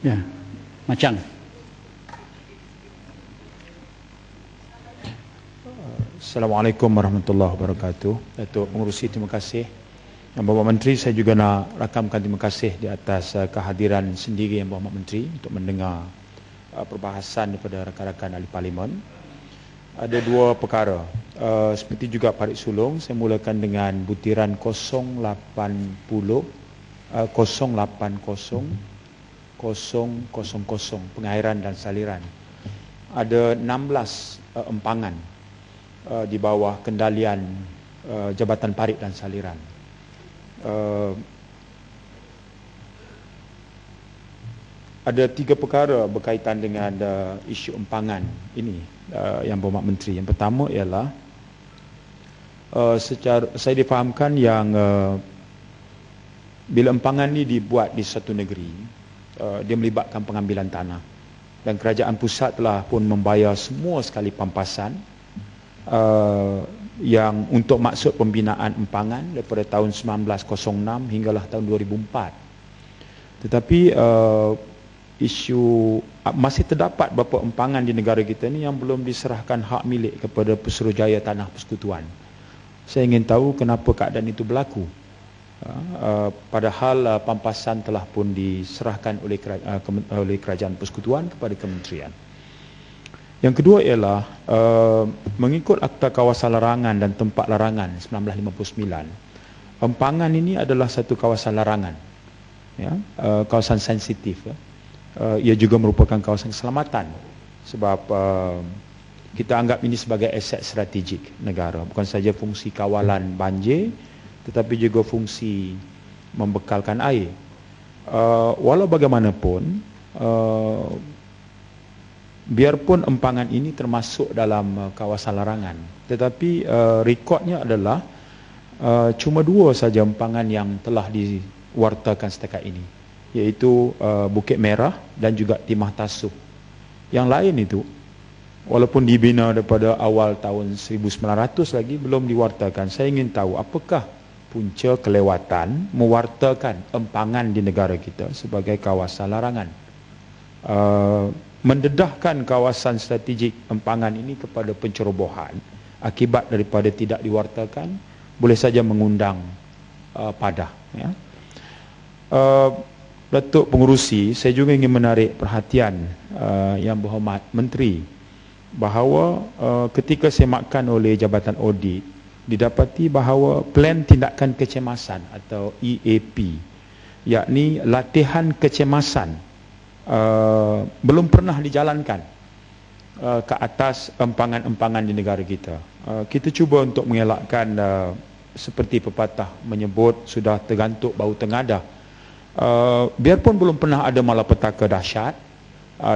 Ya, Macang. Assalamualaikum warahmatullahi wabarakatuh. Datuk Pengerusi, terima kasih. Yang Bapak Menteri, saya juga nak rakamkan terima kasih di atas kehadiran sendiri Yang Bapak Menteri untuk mendengar perbahasan daripada rakan-rakan ahli parlimen. Ada dua perkara. Seperti juga Parit Sulong, saya mulakan dengan butiran 080 pengairan dan saliran. Ada 16 empangan di bawah kendalian Jabatan Parit dan Saliran. Ada 3 perkara berkaitan dengan isu empangan ini, Yang Berhormat Menteri. Yang pertama ialah saya difahamkan yang bila empangan ini dibuat di satu negeri, dia melibatkan pengambilan tanah, dan kerajaan pusat telah pun membayar semua sekali pampasan yang untuk maksud pembinaan empangan daripada tahun 1906 hinggalah tahun 2004. Tetapi isu masih terdapat beberapa empangan di negara kita ni yang belum diserahkan hak milik kepada Pesuruhjaya Tanah Persekutuan. Saya ingin tahu kenapa keadaan itu berlaku, padahal pampasan telah pun diserahkan oleh Kerajaan Persekutuan kepada Kementerian. Yang kedua ialah mengikut Akta Kawasan Larangan dan Tempat Larangan 1959, empangan ini adalah satu kawasan larangan, ya, kawasan sensitif. Ia juga merupakan kawasan keselamatan sebab kita anggap ini sebagai aset strategik negara, bukan saja fungsi kawalan banjir tetapi juga fungsi membekalkan air. Walau bagaimanapun, biarpun empangan ini termasuk dalam kawasan larangan, tetapi rekodnya adalah cuma 2 saja empangan yang telah diwartakan setakat ini, iaitu Bukit Merah dan juga Timah Tasuh. Yang lain itu, walaupun dibina daripada awal tahun 1900 lagi, belum diwartakan. Saya ingin tahu apakah punca kelewatan mewartakan empangan di negara kita sebagai kawasan larangan. Mendedahkan kawasan strategik empangan ini kepada pencerobohan akibat daripada tidak diwartakan boleh saja mengundang padah, ya. Datuk Pengerusi, saya juga ingin menarik perhatian Yang Berhormat Menteri bahawa ketika semakan oleh Jabatan Audit, didapati bahawa Plan Tindakan Kecemasan atau EAP, yakni latihan kecemasan, belum pernah dijalankan ke atas empangan-empangan di negara kita. Kita cuba untuk mengelakkan seperti pepatah menyebut sudah tergantuk bau tengadah. Biarpun belum pernah ada malapetaka dahsyat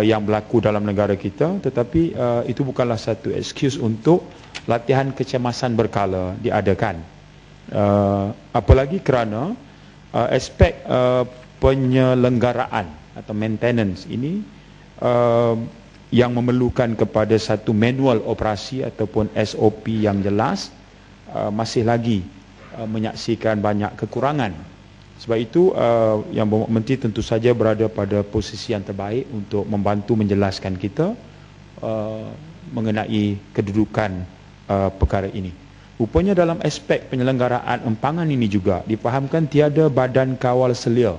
yang berlaku dalam negara kita, tetapi itu bukanlah satu excuse untuk latihan kecemasan berkala diadakan. Apalagi kerana aspek penyelenggaraan atau maintenance ini yang memerlukan kepada satu manual operasi ataupun SOP yang jelas, masih lagi menyaksikan banyak kekurangan. Sebab itu Yang Berhormat Menteri tentu saja berada pada posisi yang terbaik untuk membantu menjelaskan kita mengenai kedudukan perkara ini. Rupanya dalam aspek penyelenggaraan empangan ini juga difahamkan tiada badan kawal selia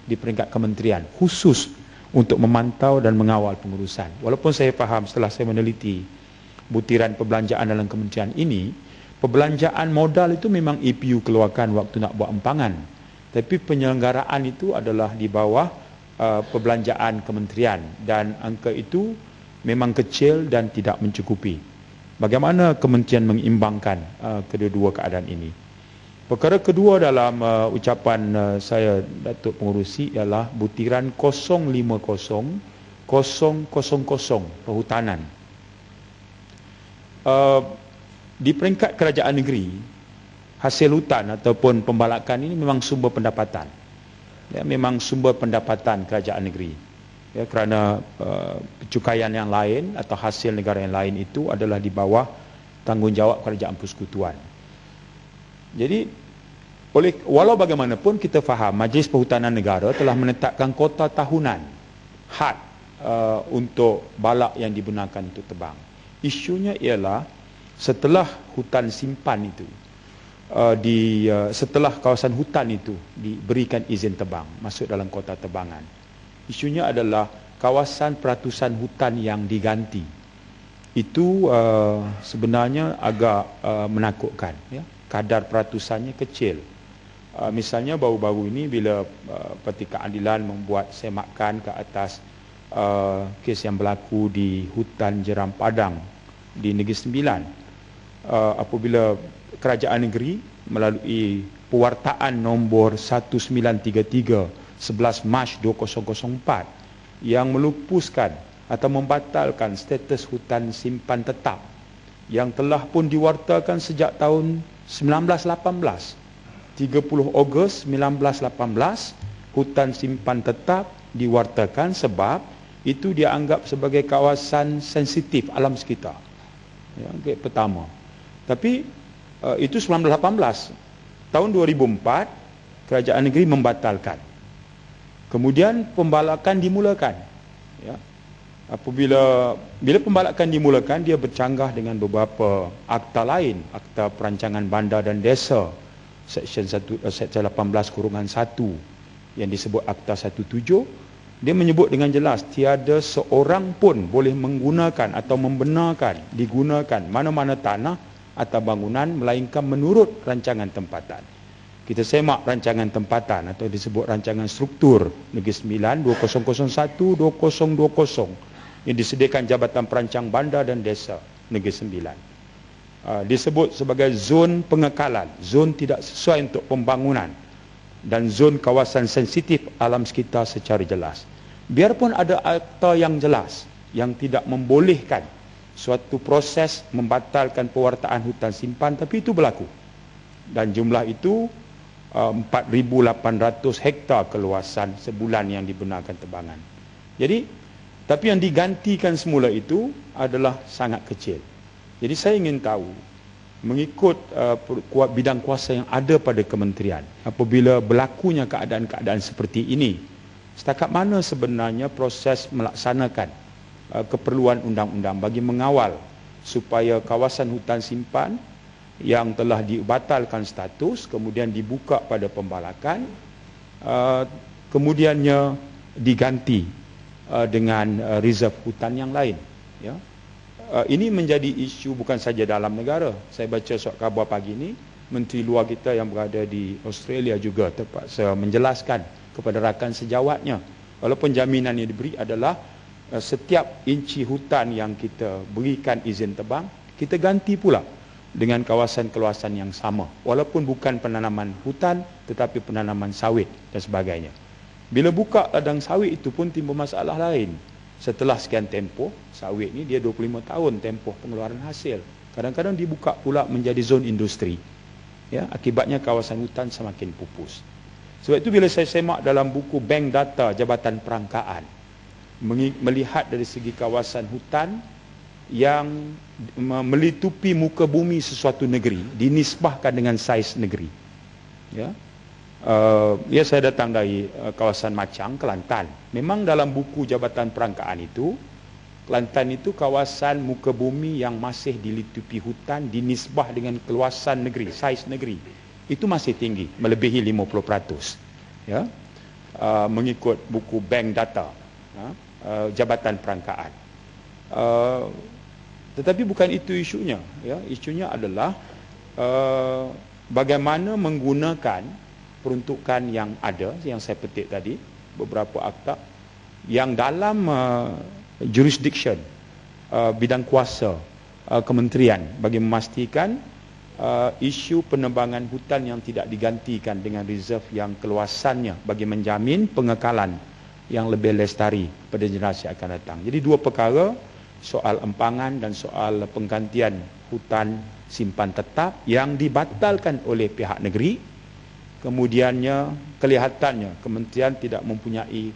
di peringkat kementerian khusus untuk memantau dan mengawal pengurusan. Walaupun saya faham setelah saya meneliti butiran perbelanjaan dalam kementerian ini, perbelanjaan modal itu memang EPU keluarkan waktu nak buat empangan, tapi penyelenggaraan itu adalah di bawah perbelanjaan kementerian, dan angka itu memang kecil dan tidak mencukupi. Bagaimana kementerian mengimbangkan kedua-dua keadaan ini? Perkara kedua dalam ucapan saya, Datuk Pengerusi, ialah butiran 050000 perhutanan. Di peringkat kerajaan negeri, hasil hutan ataupun pembalakan ini memang sumber pendapatan. Ya, memang sumber pendapatan kerajaan negeri. Ya, kerana pencukaian yang lain atau hasil negara yang lain itu adalah di bawah tanggungjawab Kerajaan Persekutuan. Jadi walau bagaimanapun kita faham Majlis Perhutanan Negara telah menetapkan kota tahunan had untuk balak yang digunakan untuk tebang. Isunya ialah setelah hutan simpan itu, setelah kawasan hutan itu diberikan izin tebang masuk dalam kota tebangan, isunya adalah kawasan peratusan hutan yang diganti. Itu sebenarnya agak menakutkan, ya. Kadar peratusannya kecil. Misalnya baru-baru ini bila Parti Keadilan membuat semakan ke atas kes yang berlaku di hutan Jeram Padang di Negeri Sembilan, apabila kerajaan negeri melalui pewartaan nombor 1933 11 Mac 2004 yang melupuskan atau membatalkan status hutan simpan tetap yang telah pun diwartakan sejak tahun 1918. 30 Ogos 1918 hutan simpan tetap diwartakan sebab itu dianggap sebagai kawasan sensitif alam sekitar. Ya, pertama. Tapi itu 1918. Tahun 2004 kerajaan negeri membatalkan. Kemudian pembalakan dimulakan. Ya. Apabila pembalakan dimulakan, dia bercanggah dengan beberapa akta lain, Akta Perancangan Bandar dan Desa Seksyen 18-1 yang disebut Akta 17. Dia menyebut dengan jelas tiada seorang pun boleh menggunakan atau membenarkan digunakan mana-mana tanah atau bangunan melainkan menurut rancangan tempatan. Kita semak rancangan tempatan atau disebut rancangan struktur Negeri Sembilan 2001-2020 yang disediakan Jabatan Perancang Bandar dan Desa Negeri Sembilan. Disebut sebagai zon pengekalan, zon tidak sesuai untuk pembangunan dan zon kawasan sensitif alam sekitar secara jelas. Biarpun ada akta yang jelas yang tidak membolehkan suatu proses membatalkan pewartaan hutan simpan, tapi itu berlaku. Dan jumlah itu 4,800 hektar keluasan sebulan yang dibenarkan tebangan. Jadi, tapi yang digantikan semula itu adalah sangat kecil. Jadi saya ingin tahu, mengikut bidang kuasa yang ada pada kementerian, apabila berlakunya keadaan-keadaan seperti ini, setakat mana sebenarnya proses melaksanakan keperluan undang-undang bagi mengawal supaya kawasan hutan simpan yang telah dibatalkan status kemudian dibuka pada pembalakan, kemudiannya diganti dengan reserve hutan yang lain, ya. Ini menjadi isu bukan saja dalam negara. Saya baca surat khabar pagi ini, Menteri Luar kita yang berada di Australia juga terpaksa menjelaskan kepada rakan sejawatnya, walaupun jaminan yang diberi adalah setiap inci hutan yang kita berikan izin tebang, kita ganti pula dengan kawasan-kawasan yang sama, walaupun bukan penanaman hutan tetapi penanaman sawit dan sebagainya. Bila buka ladang sawit itu pun timbul masalah lain. Setelah sekian tempoh, sawit ni dia 25 tahun tempoh pengeluaran hasil. Kadang-kadang dibuka pula menjadi zon industri. Ya, akibatnya kawasan hutan semakin pupus. Sebab itu bila saya semak dalam buku Bank Data Jabatan Perangkaan, melihat dari segi kawasan hutan yang melitupi muka bumi sesuatu negeri, dinisbahkan dengan saiz negeri. Ya. Saya datang dari kawasan Macang, Kelantan. Memang dalam buku Jabatan Perangkaan itu, Kelantan itu kawasan muka bumi yang masih dilitupi hutan dinisbah dengan keluasan negeri, saiz negeri. Itu masih tinggi, melebihi 50%. Ya. Mengikut buku Bank Data Jabatan Perangkaan. Tetapi bukan itu isunya, ya. Isunya adalah bagaimana menggunakan peruntukan yang ada, yang saya petik tadi, beberapa akta yang dalam jurisdiction bidang kuasa kementerian bagi memastikan isu penebangan hutan yang tidak digantikan dengan reserve yang keluasannya bagi menjamin pengekalan yang lebih lestari pada generasi akan datang. Jadi dua perkara, soal empangan dan soal penggantian hutan simpan tetap yang dibatalkan oleh pihak negeri. Kemudiannya kelihatannya kementerian tidak mempunyai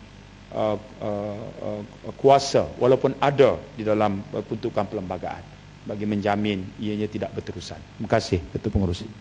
kuasa walaupun ada di dalam peruntukan perlembagaan bagi menjamin ianya tidak berterusan. Terima kasih Ketua Pengerusi.